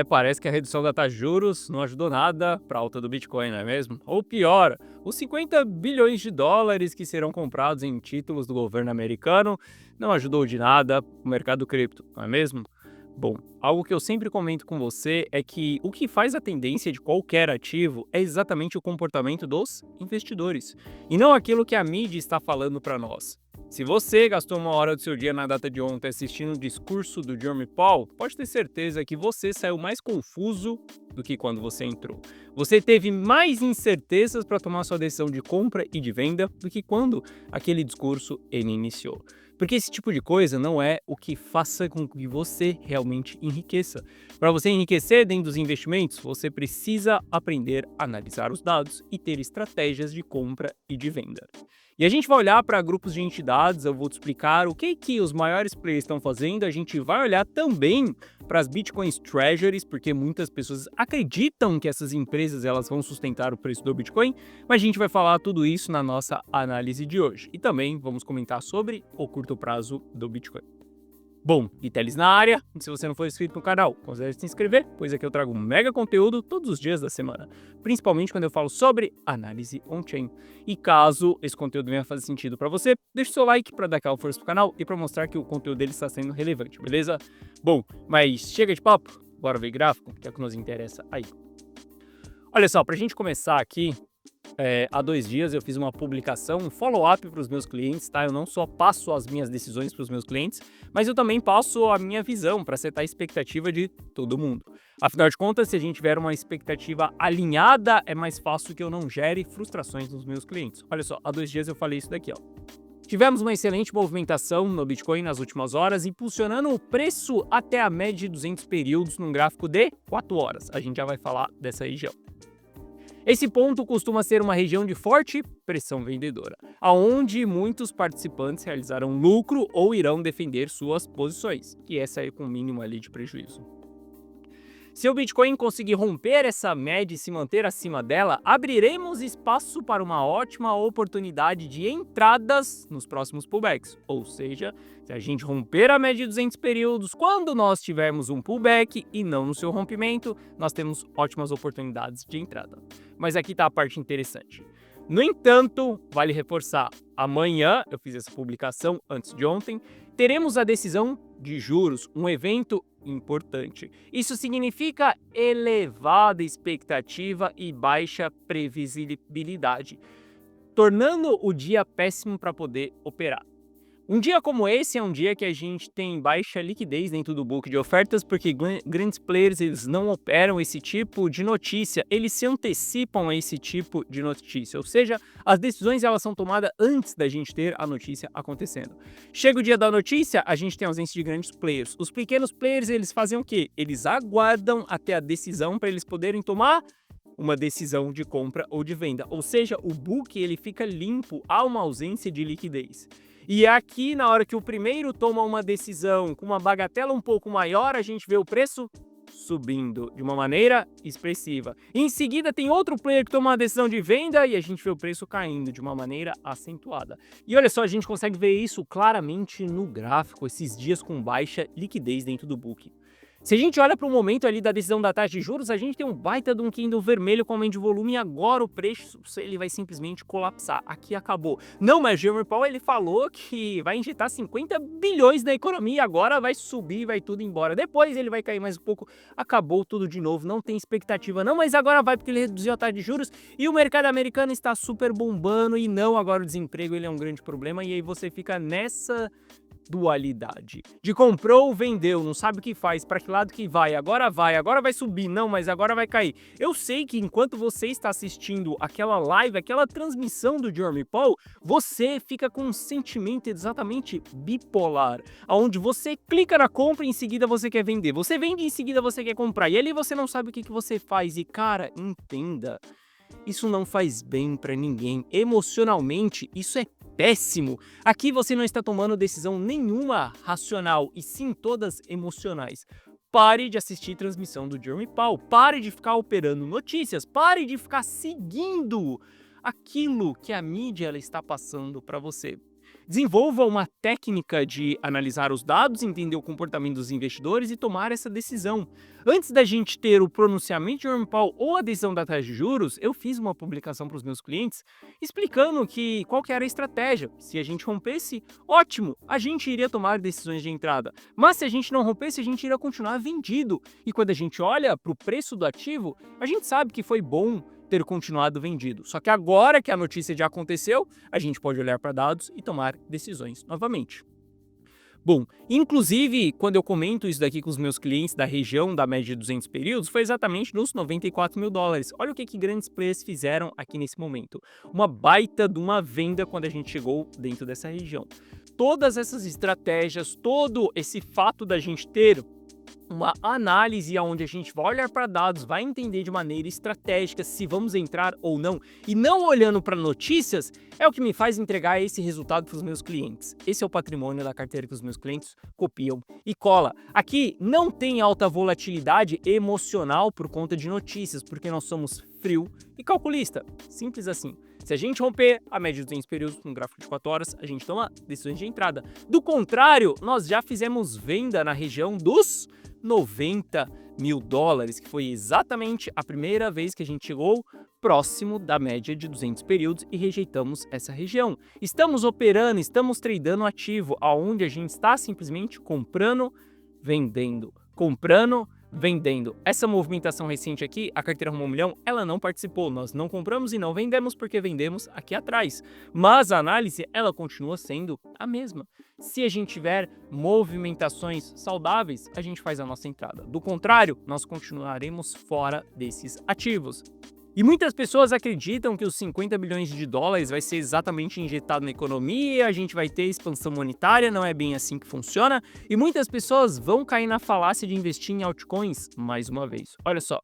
Parece que a redução da taxa de juros não ajudou nada para a alta do Bitcoin, não é mesmo? Ou pior, os 50 bilhões de dólares que serão comprados em títulos do governo americano não ajudou de nada o mercado cripto, não é mesmo? Bom, algo que eu sempre comento com você é que o que faz a tendência de qualquer ativo é exatamente o comportamento dos investidores, e não aquilo que a mídia está falando para nós. Se você gastou uma hora do seu dia na data de ontem assistindo o discurso do Jerome Powell, pode ter certeza que você saiu mais confuso do que quando você entrou. Você teve mais incertezas para tomar sua decisão de compra e de venda do que quando aquele discurso ele iniciou. Porque esse tipo de coisa não é o que faça com que você realmente enriqueça. Para você enriquecer dentro dos investimentos, você precisa aprender a analisar os dados e ter estratégias de compra e de venda. E a gente vai olhar para grupos de entidades, eu vou te explicar o que os maiores players estão fazendo, a gente vai olhar também para as Bitcoins Treasuries, porque muitas pessoas acreditam que essas empresas elas vão sustentar o preço do Bitcoin, mas a gente vai falar tudo isso na nossa análise de hoje. E também vamos comentar sobre o curto prazo do Bitcoin. Bom, Vitelis na área, se você não for inscrito no canal, considere se inscrever, pois aqui eu trago um mega conteúdo todos os dias da semana, principalmente quando eu falo sobre análise on-chain. E caso esse conteúdo venha fazer sentido para você, deixe seu like para dar aquela força pro canal e para mostrar que o conteúdo dele está sendo relevante, beleza? Bom, mas chega de papo, bora ver gráfico, que é o que nos interessa aí. Olha só, para a gente começar aqui, há 2 dias eu fiz uma publicação, um follow-up para os meus clientes, tá? Eu não só passo as minhas decisões para os meus clientes, mas eu também passo a minha visão para setar a expectativa de todo mundo. Afinal de contas, se a gente tiver uma expectativa alinhada, é mais fácil que eu não gere frustrações nos meus clientes. Olha só, há 2 dias eu falei isso daqui, ó. Tivemos uma excelente movimentação no Bitcoin nas últimas horas, impulsionando o preço até a média de 200 períodos num gráfico de 4 horas. A gente já vai falar dessa região. Esse ponto costuma ser uma região de forte pressão vendedora, aonde muitos participantes realizarão lucro ou irão defender suas posições, que é sair com o mínimo ali de prejuízo. Se o Bitcoin conseguir romper essa média e se manter acima dela, abriremos espaço para uma ótima oportunidade de entradas nos próximos pullbacks. Ou seja, se a gente romper a média de 200 períodos, quando nós tivermos um pullback e não no seu rompimento, nós temos ótimas oportunidades de entrada. Mas aqui está a parte interessante. No entanto, vale reforçar, amanhã, eu fiz essa publicação antes de ontem, teremos a decisão de juros, um evento importante. Isso significa elevada expectativa e baixa previsibilidade, tornando o dia péssimo para poder operar. Um dia como esse é um dia que a gente tem baixa liquidez dentro do book de ofertas, porque grandes players eles não operam esse tipo de notícia, eles se antecipam a esse tipo de notícia, ou seja, as decisões elas são tomadas antes da gente ter a notícia acontecendo. Chega o dia da notícia, a gente tem ausência de grandes players. Os pequenos players eles fazem o quê? Eles aguardam até a decisão para eles poderem tomar uma decisão de compra ou de venda, ou seja, o book ele fica limpo, há uma ausência de liquidez. E aqui, na hora que o primeiro toma uma decisão com uma bagatela um pouco maior, a gente vê o preço subindo de uma maneira expressiva. Em seguida, tem outro player que toma uma decisão de venda e a gente vê o preço caindo de uma maneira acentuada. E olha só, a gente consegue ver isso claramente no gráfico, esses dias com baixa liquidez dentro do book. Se a gente olha para o momento ali da decisão da taxa de juros, a gente tem um baita de um candle vermelho com aumento de volume e agora o preço ele vai simplesmente colapsar. Aqui acabou. Não, mas Jerome Powell ele falou que vai injetar 50 bilhões na economia, agora vai subir, vai tudo embora. Depois ele vai cair mais um pouco. Acabou tudo de novo, não tem expectativa não, mas agora vai porque ele reduziu a taxa de juros e o mercado americano está super bombando e não, agora o desemprego ele é um grande problema e aí você fica nessa dualidade de comprou, vendeu, não sabe o que faz, para que lado que vai, agora vai subir, não, mas agora vai cair. Eu sei que enquanto você está assistindo aquela live, aquela transmissão do Jerome Powell, você fica com um sentimento exatamente bipolar, onde você clica na compra e em seguida você quer vender, você vende e em seguida você quer comprar, e ali você não sabe o que você faz, e cara, entenda, isso não faz bem para ninguém, emocionalmente isso é péssimo. Aqui você não está tomando decisão nenhuma racional, e sim todas emocionais. Pare de assistir transmissão do Jerome Powell, pare de ficar operando notícias, pare de ficar seguindo aquilo que a mídia ela está passando para você. Desenvolva uma técnica de analisar os dados, entender o comportamento dos investidores e tomar essa decisão. Antes da gente ter o pronunciamento de Jerome Powell ou a decisão da taxa de juros, eu fiz uma publicação para os meus clientes explicando qual que era a estratégia. Se a gente rompesse, ótimo, a gente iria tomar decisões de entrada. Mas se a gente não rompesse, a gente iria continuar vendido. E quando a gente olha para o preço do ativo, a gente sabe que foi bom ter continuado vendido. Só que agora que a notícia já aconteceu, a gente pode olhar para dados e tomar decisões novamente. Bom, inclusive, quando eu comento isso daqui com os meus clientes da região da média de 200 períodos, foi exatamente nos 94 mil dólares. Olha o que grandes players fizeram aqui nesse momento. Uma baita de uma venda quando a gente chegou dentro dessa região. Todas essas estratégias, todo esse fato da gente ter uma análise onde a gente vai olhar para dados, vai entender de maneira estratégica se vamos entrar ou não, e não olhando para notícias, é o que me faz entregar esse resultado para os meus clientes. Esse é o patrimônio da carteira que os meus clientes copiam e cola. Aqui não tem alta volatilidade emocional por conta de notícias, porque nós somos frio e calculista. Simples assim. Se a gente romper a média de 200 períodos no gráfico de 4 horas, a gente toma decisões de entrada. Do contrário, nós já fizemos venda na região dos 90 mil dólares, que foi exatamente a primeira vez que a gente chegou próximo da média de 200 períodos e rejeitamos essa região. Estamos operando, estamos tradando ativo, aonde a gente está simplesmente comprando, vendendo, comprando, vendendo. Essa movimentação recente aqui, a carteira Rumo ao Milhão, ela não participou. Nós não compramos e não vendemos porque vendemos aqui atrás. Mas a análise, ela continua sendo a mesma. Se a gente tiver movimentações saudáveis, a gente faz a nossa entrada. Do contrário, nós continuaremos fora desses ativos. E muitas pessoas acreditam que os 50 bilhões de dólares vai ser exatamente injetado na economia, a gente vai ter expansão monetária, não é bem assim que funciona. E muitas pessoas vão cair na falácia de investir em altcoins mais uma vez. Olha só,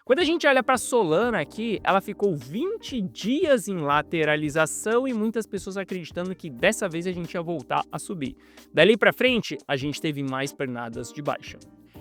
quando a gente olha para a Solana aqui, ela ficou 20 dias em lateralização e muitas pessoas acreditando que dessa vez a gente ia voltar a subir. Dali para frente, a gente teve mais pernadas de baixa.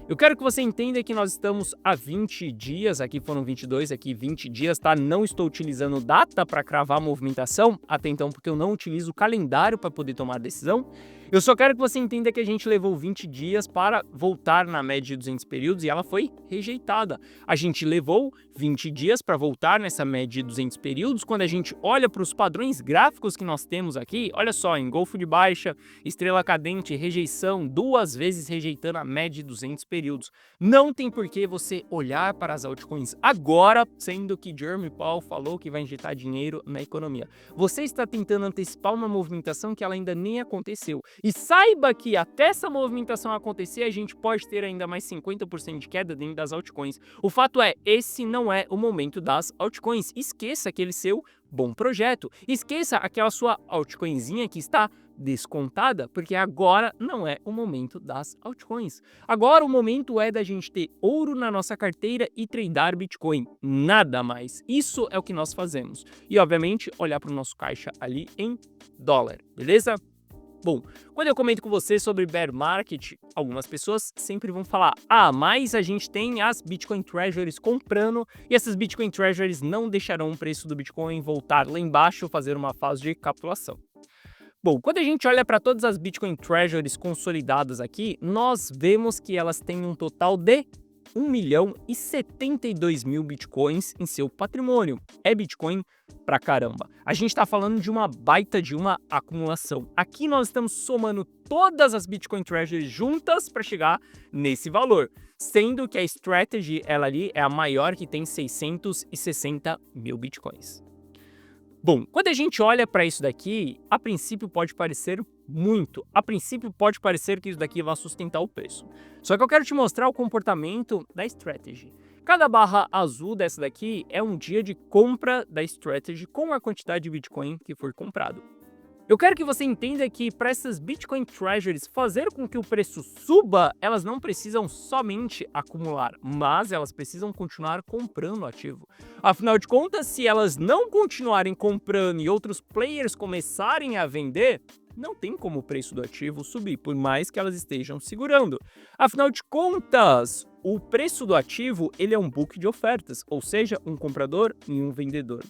Eu quero que você entenda que nós estamos há 20 dias, aqui foram 22, aqui 20 dias, tá? Não estou utilizando data para cravar a movimentação, até então porque eu não utilizo o calendário para poder tomar decisão. Eu só quero que você entenda que a gente levou 20 dias para voltar na média de 200 períodos e ela foi rejeitada. A gente levou 20 dias para voltar nessa média de 200 períodos. Quando a gente olha para os padrões gráficos que nós temos aqui, olha só, engolfo de baixa, estrela cadente, rejeição, 2 vezes rejeitando a média de 200 períodos. Não tem por que você olhar para as altcoins agora, sendo que Jerome Powell falou que vai injetar dinheiro na economia. Você está tentando antecipar uma movimentação que ela ainda nem aconteceu. E saiba que até essa movimentação acontecer, a gente pode ter ainda mais 50% de queda dentro das altcoins. O fato é, esse não é o momento das altcoins. Esqueça aquele seu bom projeto. Esqueça aquela sua altcoinzinha que está descontada, porque agora não é o momento das altcoins. Agora o momento é da gente ter ouro na nossa carteira e tradar Bitcoin. Nada mais. Isso é o que nós fazemos. E, obviamente, olhar para o nosso caixa ali em dólar, beleza? Bom, quando eu comento com você sobre bear market, algumas pessoas sempre vão falar: ah, mas a gente tem as Bitcoin Treasuries comprando e essas Bitcoin Treasuries não deixarão o preço do Bitcoin voltar lá embaixo, fazer uma fase de capitulação. Bom, quando a gente olha para todas as Bitcoin Treasuries consolidadas aqui, nós vemos que elas têm um total de 1.072.000 bitcoins em seu patrimônio. É Bitcoin pra caramba. A gente está falando de uma baita de uma acumulação. Aqui nós estamos somando todas as Bitcoin Treasuries juntas para chegar nesse valor, sendo que a Strategy, ela ali é a maior, que tem 660.000 bitcoins. Bom, quando a gente olha para isso daqui, a princípio pode parecer muito. A princípio pode parecer que isso daqui vai sustentar o preço. Só que eu quero te mostrar o comportamento da Strategy. Cada barra azul dessa daqui é um dia de compra da Strategy com a quantidade de Bitcoin que for comprado. Eu quero que você entenda que para essas Bitcoin Treasuries fazer com que o preço suba, elas não precisam somente acumular, mas elas precisam continuar comprando ativo. Afinal de contas, se elas não continuarem comprando e outros players começarem a vender, não tem como o preço do ativo subir, por mais que elas estejam segurando. Afinal de contas, o preço do ativo ele é um book de ofertas, ou seja, um comprador e um vendedor.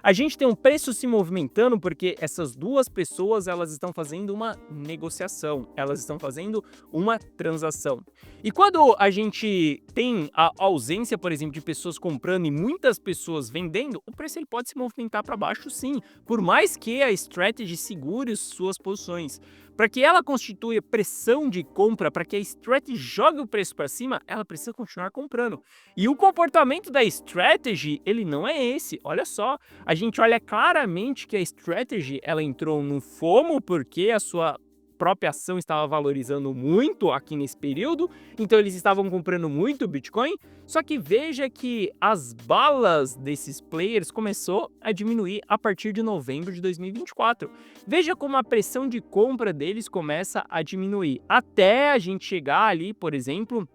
A gente tem um preço se movimentando porque essas duas pessoas elas estão fazendo uma negociação, elas estão fazendo uma transação. E quando a gente tem a ausência, por exemplo, de pessoas comprando e muitas pessoas vendendo, o preço ele pode se movimentar para baixo sim, por mais que a strategy segure suas posições. Para que ela constitua pressão de compra, para que a strategy jogue o preço para cima, ela precisa continuar comprando. E o comportamento da strategy, ele não é esse. Olha só, a gente olha claramente que a strategy, ela entrou no FOMO porque a sua própria ação estava valorizando muito aqui nesse período, então eles estavam comprando muito Bitcoin, só que veja que as balas desses players começou a diminuir a partir de novembro de 2024. Veja como a pressão de compra deles começa a diminuir, até a gente chegar ali, por exemplo,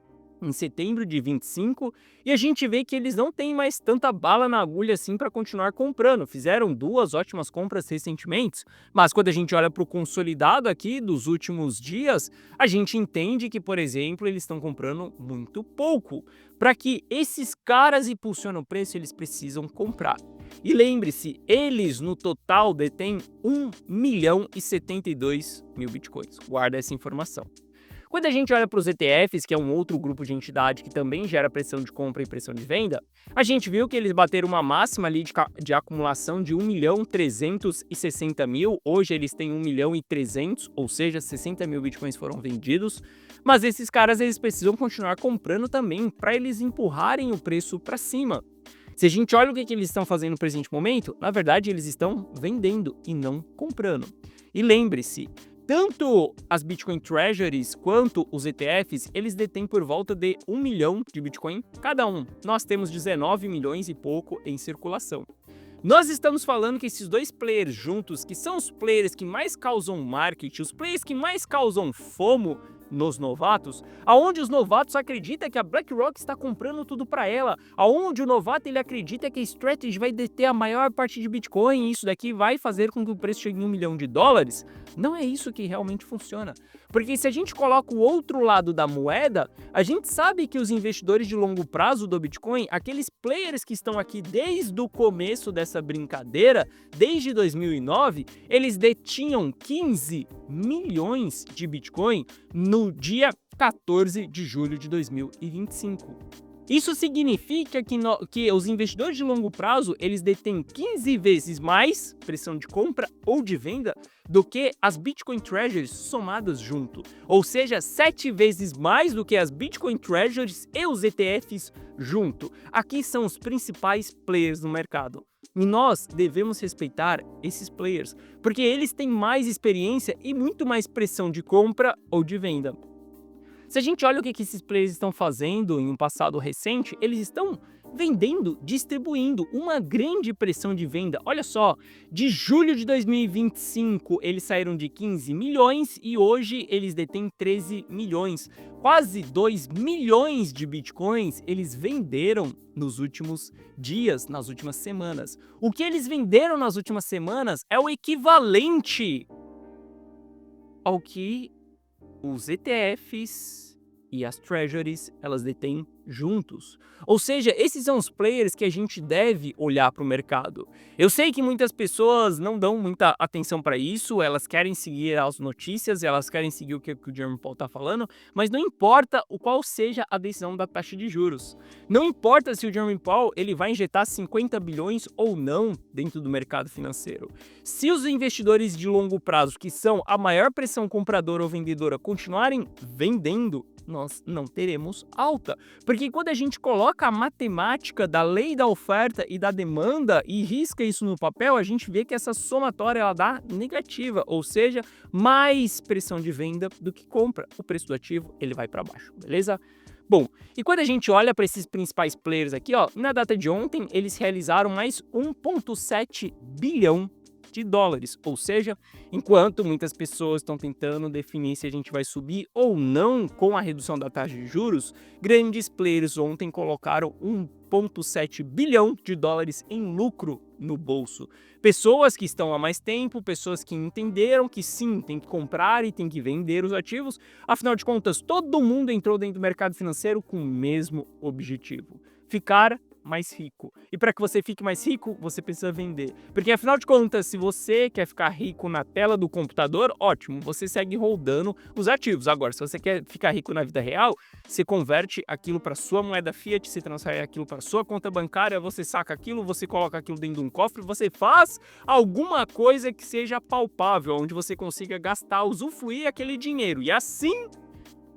em setembro de 25, e a gente vê que eles não têm mais tanta bala na agulha assim para continuar comprando. Fizeram duas ótimas compras recentemente, mas quando a gente olha para o consolidado aqui dos últimos dias, a gente entende que, por exemplo, eles estão comprando muito pouco. Para que esses caras impulsionem o preço, eles precisam comprar. E lembre-se, eles no total detêm 1.072.000 bitcoins. Guarda essa informação. Quando a gente olha para os ETFs, que é um outro grupo de entidade que também gera pressão de compra e pressão de venda, a gente viu que eles bateram uma máxima ali de acumulação de 1.360.000, hoje eles têm 1.300.000, ou seja, 60.000 bitcoins foram vendidos, mas esses caras eles precisam continuar comprando também para eles empurrarem o preço para cima. Se a gente olha o que eles estão fazendo no presente momento, na verdade eles estão vendendo e não comprando. E lembre-se, tanto as Bitcoin Treasuries quanto os ETFs, eles detêm por volta de 1 milhão de Bitcoin cada um. Nós temos 19 milhões e pouco em circulação. Nós estamos falando que esses dois players juntos, que são os players que mais causam marketing, os players que mais causam FOMO nos novatos, aonde os novatos acreditam que a BlackRock está comprando tudo para ela, aonde o novato ele acredita que a Strategy vai deter a maior parte de Bitcoin e isso daqui vai fazer com que o preço chegue em $1 milhão, não é isso que realmente funciona. Porque se a gente coloca o outro lado da moeda, a gente sabe que os investidores de longo prazo do Bitcoin, aqueles players que estão aqui desde o começo dessa brincadeira, desde 2009, eles detinham 15 milhões de Bitcoin no dia 14 de julho de 2025. Isso significa que os investidores de longo prazo, eles detêm 15 vezes mais pressão de compra ou de venda do que as Bitcoin Treasuries somadas junto. Ou seja, 7 vezes mais do que as Bitcoin Treasuries e os ETFs junto. Aqui são os principais players no mercado. E nós devemos respeitar esses players, porque eles têm mais experiência e muito mais pressão de compra ou de venda. Se a gente olha o que esses players estão fazendo em um passado recente, eles estão vendendo, distribuindo uma grande pressão de venda. Olha só, de julho de 2025 eles saíram de 15 milhões e hoje eles detêm 13 milhões. Quase 2 milhões de bitcoins eles venderam nos últimos dias, nas últimas semanas. O que eles venderam nas últimas semanas é o equivalente ao que os ETFs e as Treasuries, elas detêm juntos. Ou seja, esses são os players que a gente deve olhar para o mercado. Eu sei que muitas pessoas não dão muita atenção para isso, elas querem seguir as notícias, elas querem seguir o que o Jerome Powell está falando, mas não importa o qual seja a decisão da taxa de juros. Não importa se o Jerome Powell ele vai injetar 50 bilhões ou não dentro do mercado financeiro. Se os investidores de longo prazo, que são a maior pressão compradora ou vendedora, continuarem vendendo, nós não teremos alta. Porque quando a gente coloca a matemática da lei da oferta e da demanda e risca isso no papel, a gente vê que essa somatória ela dá negativa, ou seja, mais pressão de venda do que compra. O preço do ativo ele vai para baixo, beleza? Bom, e quando a gente olha para esses principais players aqui, ó, na data de ontem eles realizaram mais 1,7 bilhão de dólares. Ou seja, enquanto muitas pessoas estão tentando definir se a gente vai subir ou não com a redução da taxa de juros, grandes players ontem colocaram 1,7 bilhão de dólares em lucro no bolso. Pessoas que estão há mais tempo, pessoas que entenderam que sim, tem que comprar e tem que vender os ativos. Afinal de contas, todo mundo entrou dentro do mercado financeiro com o mesmo objetivo: ficar mais rico. E para que você fique mais rico, você precisa vender. Porque afinal de contas, se você quer ficar rico na tela do computador, ótimo, você segue rodando os ativos. Agora, se você quer ficar rico na vida real, você converte aquilo para sua moeda fiat, você transfere aquilo para sua conta bancária, você saca aquilo, você coloca aquilo dentro de um cofre, você faz alguma coisa que seja palpável, onde você consiga gastar, usufruir aquele dinheiro. E assim,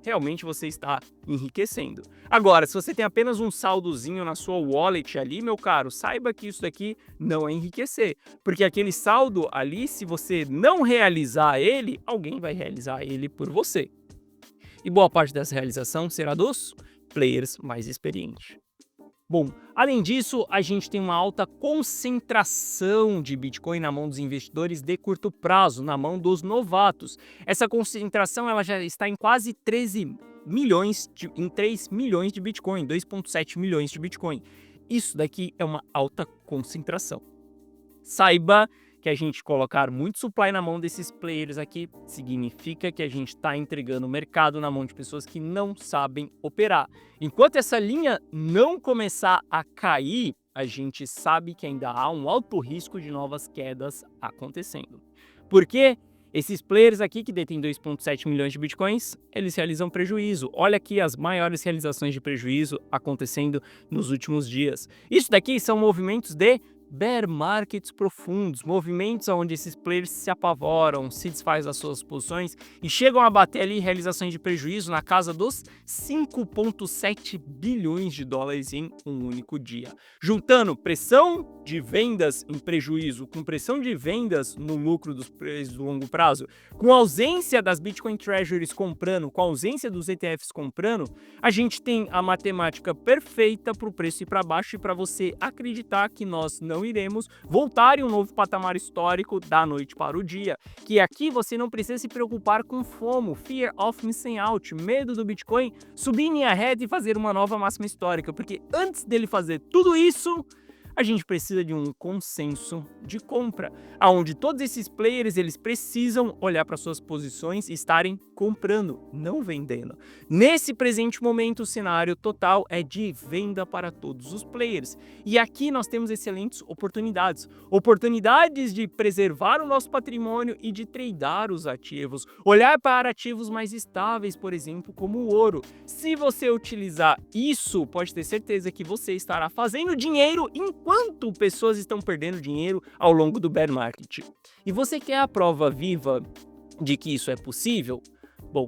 realmente você está enriquecendo. Agora, se você tem apenas um saldozinho na sua wallet ali, meu caro, saiba que isso daqui não é enriquecer, porque aquele saldo ali, se você não realizar ele, alguém vai realizar ele por você. E boa parte dessa realização será dos players mais experientes. Bom, além disso, a gente tem uma alta concentração de Bitcoin na mão dos investidores de curto prazo, na mão dos novatos. Essa concentração ela já está em quase 3 milhões de Bitcoin, 2,7 milhões de Bitcoin. Isso daqui é uma alta concentração. Saiba que a gente colocar muito supply na mão desses players aqui significa que a gente está entregando o mercado na mão de pessoas que não sabem operar. Enquanto essa linha não começar a cair, a gente sabe que ainda há um alto risco de novas quedas acontecendo. Por quê? Esses players aqui que detêm 2,7 milhões de bitcoins, eles realizam prejuízo. Olha aqui as maiores realizações de prejuízo acontecendo nos últimos dias. Isso daqui são movimentos de bear markets profundos, movimentos onde esses players se apavoram, se desfazem das suas posições e chegam a bater ali realizações de prejuízo na casa dos 5,7 bilhões de dólares em um único dia. Juntando pressão de vendas em prejuízo com pressão de vendas no lucro dos players do longo prazo, com ausência das Bitcoin Treasuries comprando, com ausência dos ETFs comprando, a gente tem a matemática perfeita para o preço ir para baixo e para você acreditar que nós não iremos voltar em um novo patamar histórico da noite para o dia. Que aqui você não precisa se preocupar com FOMO, Fear of Missing Out, medo do Bitcoin subir em ahead e fazer uma nova máxima histórica, porque antes dele fazer tudo isso, a gente precisa de um consenso de compra, onde todos esses players eles precisam olhar para suas posições e estarem comprando, não vendendo. Nesse presente momento, o cenário total é de venda para todos os players. E aqui nós temos excelentes oportunidades. Oportunidades de preservar o nosso patrimônio e de tradear os ativos. Olhar para ativos mais estáveis, por exemplo, como o ouro. Se você utilizar isso, pode ter certeza que você estará fazendo dinheiro enquanto pessoas estão perdendo dinheiro ao longo do bear market. E você quer a prova viva de que isso é possível? Bom,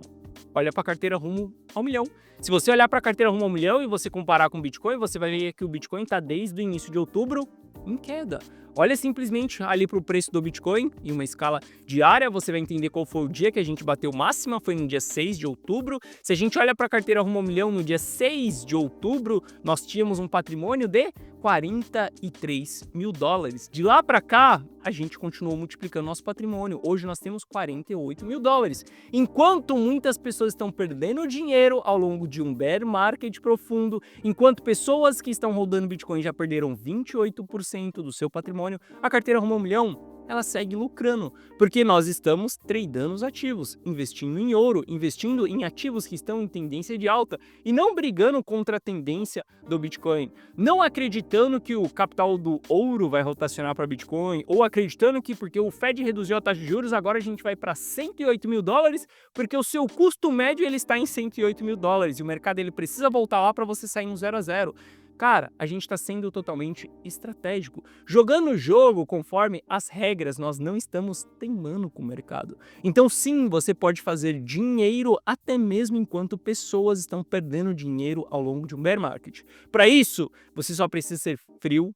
olha para a carteira rumo ao milhão. Se você olhar para a carteira rumo ao milhão e você comparar com o Bitcoin, você vai ver que o Bitcoin está desde o início de outubro em queda. Olha simplesmente ali para o preço do Bitcoin em uma escala diária, você vai entender qual foi o dia que a gente bateu máxima, foi no dia 6 de outubro. Se a gente olha para a carteira rumo ao milhão no dia 6 de outubro, nós tínhamos um patrimônio de 43 mil dólares. De lá para cá, a gente continuou multiplicando nosso patrimônio. Hoje nós temos 48 mil dólares. Enquanto muitas pessoas estão perdendo dinheiro ao longo de um bear market profundo, enquanto pessoas que estão rodando Bitcoin já perderam 28% do seu patrimônio, a carteira rumo ao milhão, ela segue lucrando, porque nós estamos tradando os ativos, investindo em ouro, investindo em ativos que estão em tendência de alta e não brigando contra a tendência do Bitcoin, não acreditando que o capital do ouro vai rotacionar para Bitcoin ou acreditando que porque o Fed reduziu a taxa de juros, agora a gente vai para 108 mil dólares, porque o seu custo médio ele está em 108 mil dólares e o mercado ele precisa voltar lá para você sair no 0 a 0. Cara, a gente está sendo totalmente estratégico, jogando o jogo conforme as regras, nós não estamos teimando com o mercado. Então sim, você pode fazer dinheiro até mesmo enquanto pessoas estão perdendo dinheiro ao longo de um bear market. Para isso, você só precisa ser frio,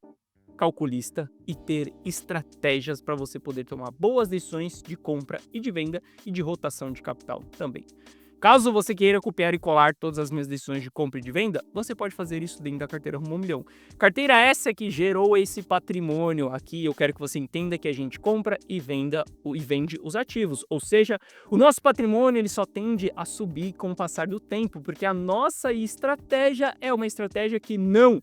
calculista e ter estratégias para você poder tomar boas decisões de compra e de venda e de rotação de capital também. Caso você queira copiar e colar todas as minhas decisões de compra e de venda, você pode fazer isso dentro da carteira Rumo ao Milhão. Carteira essa que gerou esse patrimônio aqui. Eu quero que você entenda que a gente compra e vende os ativos. Ou seja, o nosso patrimônio ele só tende a subir com o passar do tempo, porque a nossa estratégia é uma estratégia que não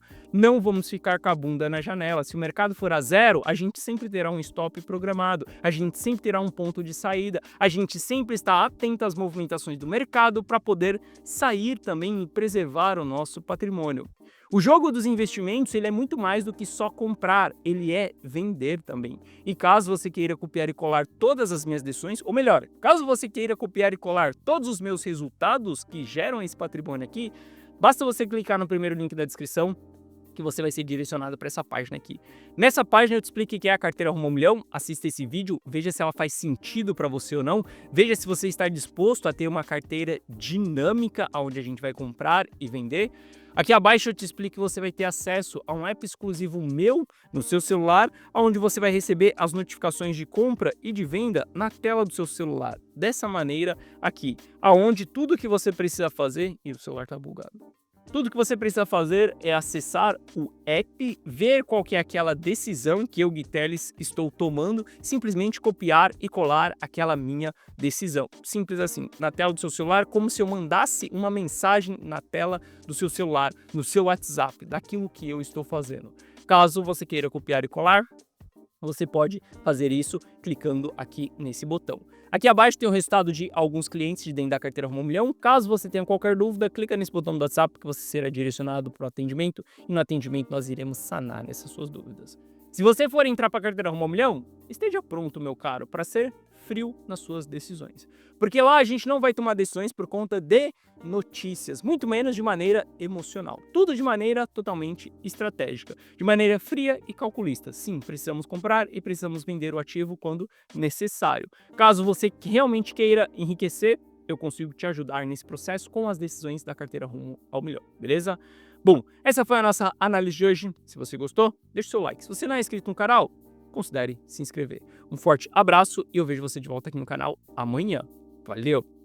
vamos ficar com a bunda na janela. Se o mercado for a zero, a gente sempre terá um stop programado, a gente sempre terá um ponto de saída, a gente sempre está atento às movimentações do mercado para poder sair também e preservar o nosso patrimônio. O jogo dos investimentos ele é muito mais do que só comprar, ele é vender também. E caso você queira copiar e colar todas as minhas decisões, ou melhor, caso você queira copiar e colar todos os meus resultados que geram esse patrimônio aqui, basta você clicar no primeiro link da descrição que você vai ser direcionado para essa página aqui. Nessa página eu te explico o que é a carteira Rumo ao Milhão, assista esse vídeo, veja se ela faz sentido para você ou não, veja se você está disposto a ter uma carteira dinâmica onde a gente vai comprar e vender. Aqui abaixo eu te explico que você vai ter acesso a um app exclusivo meu no seu celular, onde você vai receber as notificações de compra e de venda na tela do seu celular. Dessa maneira aqui, aonde tudo que você precisa fazer, e o celular está bugado. Tudo que você precisa fazer é acessar o app, ver qual que é aquela decisão que eu, Gui Teles, estou tomando, simplesmente copiar e colar aquela minha decisão. Simples assim, na tela do seu celular, como se eu mandasse uma mensagem na tela do seu celular, no seu WhatsApp, daquilo que eu estou fazendo. Caso você queira copiar e colar, você pode fazer isso clicando aqui nesse botão. Aqui abaixo tem o resultado de alguns clientes de dentro da carteira Rumo ao Milhão. Caso você tenha qualquer dúvida, clica nesse botão do WhatsApp que você será direcionado para o atendimento e no atendimento nós iremos sanar essas suas dúvidas. Se você for entrar para a carteira Rumo ao Milhão, esteja pronto, meu caro, para ser frio nas suas decisões. Porque lá a gente não vai tomar decisões por conta de notícias, muito menos de maneira emocional. Tudo de maneira totalmente estratégica, de maneira fria e calculista. Sim, precisamos comprar e precisamos vender o ativo quando necessário. Caso você realmente queira enriquecer, eu consigo te ajudar nesse processo com as decisões da carteira Rumo ao Milhão, beleza? Bom, essa foi a nossa análise de hoje. Se você gostou, deixe o seu like. Se você não é inscrito no canal, considere se inscrever. Um forte abraço e eu vejo você de volta aqui no canal amanhã. Valeu!